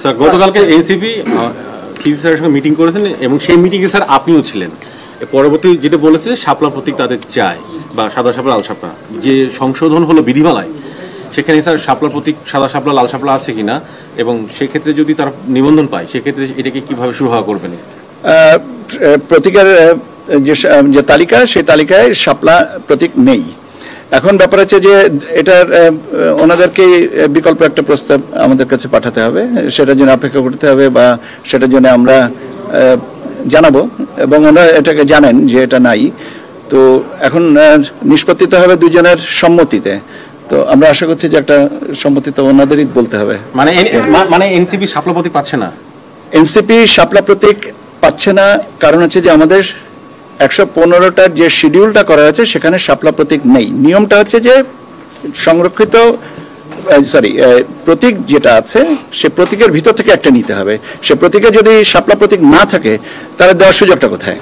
Sir গতকালকে NCP CD স্যারের সঙ্গে মিটিং করেছেন এবং সেই মিটিংয়ে স্যার আপনিও ছিলেন। পরবর্তী যেটা বলেছে শাপলা প্রতীক তাদের চাই বা সাদা শাপলা লাল শাপলা, যে সংশোধন হলো বিধিমালায় সেখানে স্যার শাপলা প্রতীক সাদা শাপলা লাল শাপলা আছে কিনা, এবং সেক্ষেত্রে যদি তারা নিবন্ধন পায় সেক্ষেত্রে এটাকে কিভাবে সুরাহা করবেন? প্রতীকের যে তালিকা, সেই তালিকায় শাপলা প্রতীক নেই। এখন ব্যাপার হচ্ছে যে এটার ওনাদেরকে বিকল্প একটা প্রস্তাব আমাদের কাছে পাঠাতে হবে, সেটার জন্য অপেক্ষা করতে হবে বা সেটার জন্য আমরা জানাবো, এবং ওনারা এটাকে জানেন যে এটা নাই। তো এখন নিষ্পত্তি তো হবে দুজনের সম্মতিতে। তো আমরা আশা করছি যে একটা সম্মতি তো ওনাদেরই বলতে হবে। মানে এনসিপি শাপলা প্রতীক পাচ্ছে না? এনসিপি শাপলা প্রতীক পাচ্ছে না কারণ হচ্ছে যে আমাদের 115টার যে শিডিউলটা করা হয়েছে সেখানে শাপলা প্রতীক নেই। নিয়মটা হচ্ছে যে সংরক্ষিত প্রতীক যেটা আছে সে প্রতীকের ভিতর থেকে একটা নিতে হবে। সে প্রতীকে যদি শাপলা প্রতীক না থাকে তাহলে দেওয়ার সুযোগটা কোথায়?